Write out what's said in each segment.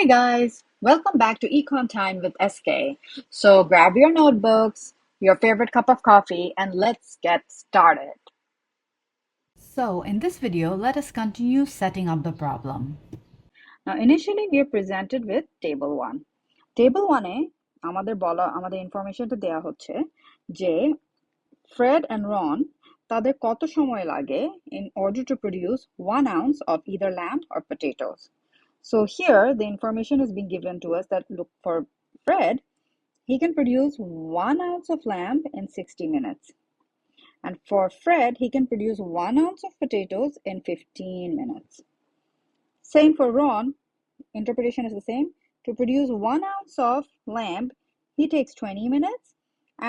Hi guys, welcome back to Econ Time with SK. So grab your notebooks, your favorite cup of coffee, and let's get started. So in this video, let us continue setting up the problem. Now initially we are presented with table 1. Table 1 এ আমাদের ইনফরমেশনটা দেয়া হচ্ছে যে Fred and Ron তাদের কত সময় লাগে in order to produce 1 ounce of either lamb or potatoes. So here the information is being given to us that look for Fred. He can produce 1 ounce of lamb in 60 minutes. And for Fred, he can produce 1 ounce of potatoes in 15 minutes. Same for Ron, interpretation is the same. To produce 1 ounce of lamb, he takes 20 minutes.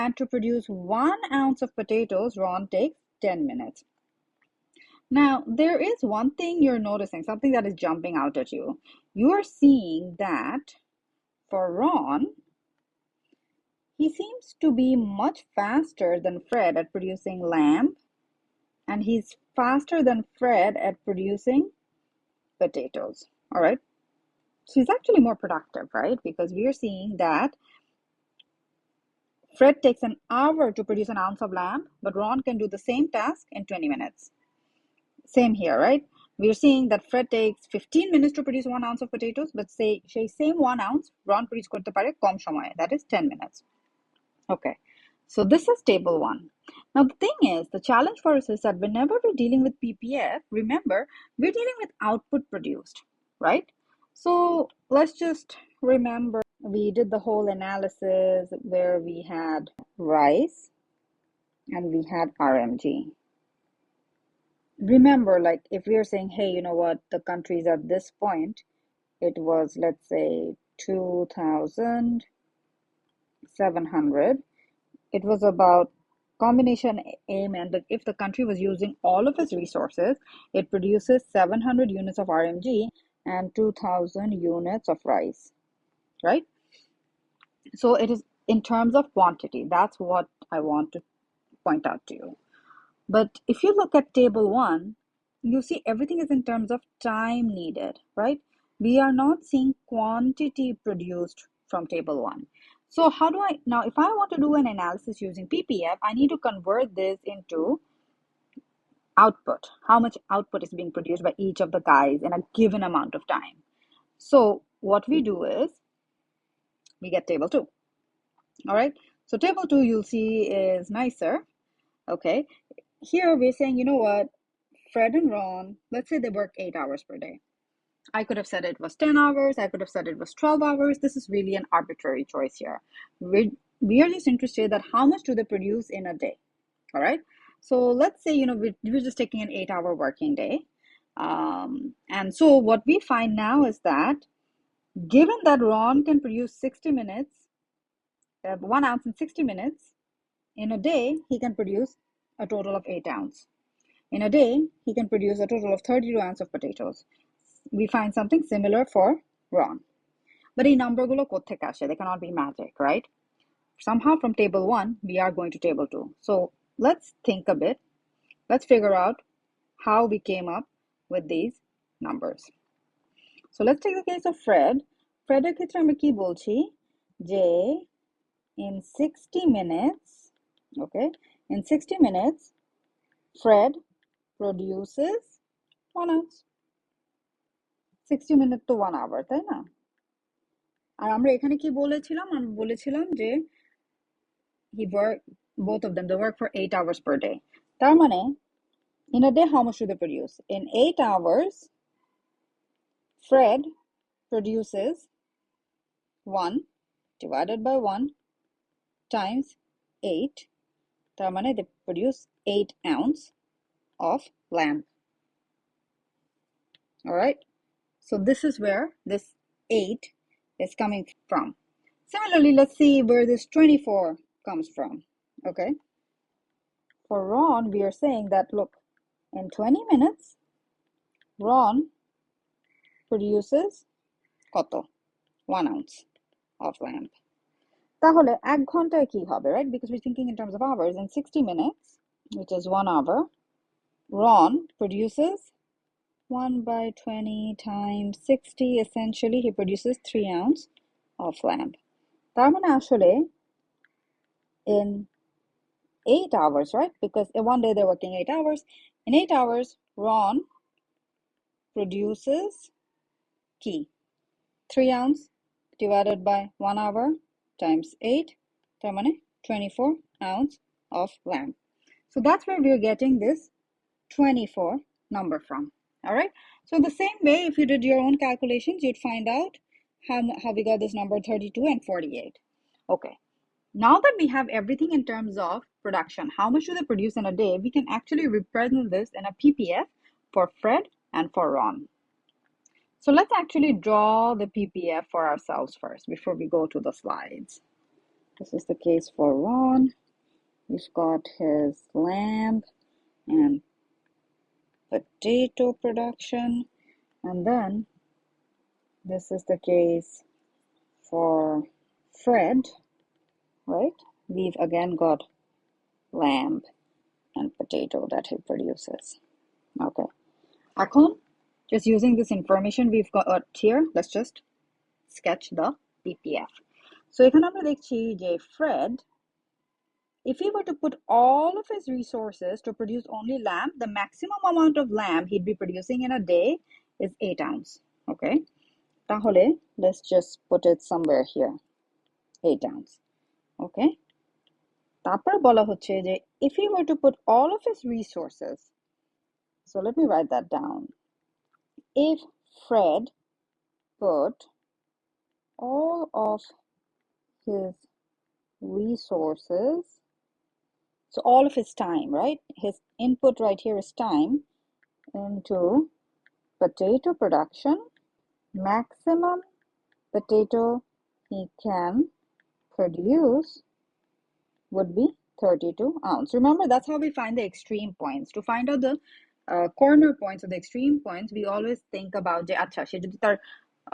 And to produce 1 ounce of potatoes, Ron takes 10 minutes. Now, there is one thing you're noticing, something that is jumping out at you. You are seeing that for Ron, he seems to be much faster than Fred at producing lamb, and he's faster than Fred at producing potatoes. All right. So he's actually more productive, right? Because we are seeing that Fred takes an hour to produce an ounce of lamb, but Ron can do the same task in 20 minutes. Same here, right? We're seeing that Fred takes 15 minutes to produce 1 ounce of potatoes, but say same 1 ounce, Ron produce করতে পারে কম সময়ে, that is 10 minutes. Okay, so this is table 1. Now the thing is, the challenge for us is that whenever we're dealing with PPF, remember, we're dealing with output produced, right? So let's just remember we did the whole analysis where we had rice and we had RMG. Remember, like if we are saying, hey, you know what, the countries at this point, it was, let's say, 2,700. It was about combination A meant that if the country was using all of its resources, it produces 700 units of RMG and 2,000 units of rice, right? So it is in terms of quantity. That's what I want to point out to you. But if you look at table 1, you see everything is in terms of time needed, right? We are not seeing quantity produced from table 1. So how do I, now if I want to do an analysis using PPF, I need to convert this into output. How much output is being produced by each of the guys in a given amount of time. So what we do is we get table 2. All right. So table 2 you'll see is nicer. Okay. Here we're saying, you know what? Fred and Ron, let's say they work 8 hours per day. I could have said it was 10 hours. I could have said it was 12 hours. This is really an arbitrary choice here. We are just interested that how much do they produce in a day. All right. So let's say, you know, we're just taking an 8-hour working day. And so what we find now is that given that Ron can produce 60 minutes, 1 ounce in 60 minutes, in a day, he can produce a total of 8 ounces. In a day, he can produce a total of 32 ounces of potatoes. We find something similar for Ron. But in numberগুলো কোত্থেকে আসে? They cannot be magic, right? Somehow from table 1, we are going to table 2. So let's think a bit. Let's figure out how we came up with these numbers. So let's take the case of Fred. Fredের ক্ষেত্রে আমরা কি বলছি যে in 60 minutes, okay, in 60 minutes, Fred produces 1 ounce. 60 minutes to 1 hour, তাই না? আর আমরা এখানে কি বলেছিলাম? আমরা বলেছিলাম যে both of them, they work for 8 hours per day. তার মানে in a day, how much do they produce? In 8 hours, Fred produces 1 divided by 1 times 8. তার মানে they produce 8 ounce of lamb. All right. So this is where this 8 is coming from. Similarly, let's see where this 24 comes from. Okay. For Ron, we are saying that, look, in 20 minutes, Ron produces কত? 1 ounce of lamb. তাহলে 1 ঘন্টায় কি হবে, right? Because we're thinking in terms of hours. In 60 minutes, which is 1 hour, Ron produces 1 by 20 times 60, essentially he produces 3 ounce of lamb. তার মানে আসলে in 8 hours, right? Because in one day they're working 8 hours. In 8 hours, Ron produces key 3 ounce divided by 1 hour times 8, তার মানে 24 ounce of lamb. So that's where we're getting this 24 number from. All right. So the same way, if you did your own calculations, you'd find out how we got this number 32 and 48. Okay. Now that we have everything in terms of production, how much do they produce in a day, we can actually represent this in a PPF for Fred and for Ron. So let's actually draw the PPF for ourselves first before we go to the slides. This is the case for Ron. He's got his lamb and potato production. And then this is the case for Fred, right? We've again got lamb and potato that he produces. Okay. এখন, just using this information we've got here, let's just sketch the PPF. So এখানে আমরা দেখছি যে Fred, if he were to put all of his resources to produce only lamb, the maximum amount of lamb he'd be producing in a day is 8 ounce. Okay. তাহলে let's just put it somewhere here. 8 ounce. Okay. তারপর বলা হচ্ছে যে if he were to put all of his resources, so let me write that down. If Fred put all of his resources, so all of his time, right? His input right here is time into potato production. Maximum potato he can produce would be 32 ounce. Remember, that's how we find the extreme points. To find out the corner points or the extreme points, we always think about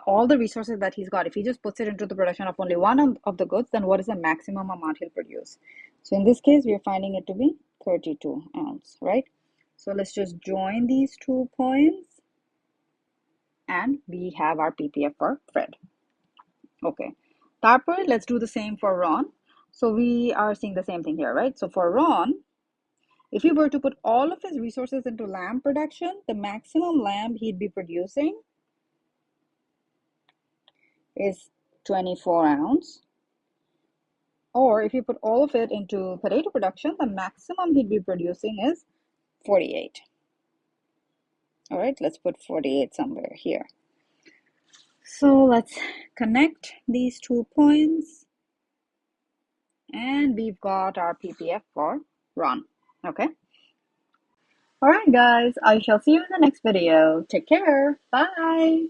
all the resources that he's got. If he just puts it into the production of only one of the goods, then what is the maximum amount he'll produce? So in this case, we're finding it to be 32 ounce, right? So let's just join these 2 points and we have our PPF for Fred. Okay. তারপরে let's do the same for Ron. So we are seeing the same thing here, right? So for Ron, if he were to put all of his resources into lamb production, the maximum lamb he'd be producing is 24 ounce. Or if you put all of it into potato production, the maximum he'd be producing is 48. All right, let's put 48 somewhere here. So let's connect these 2 points. And we've got our PPF for Ron. Okay. All right, guys, I shall see you in the next video. Take care. Bye.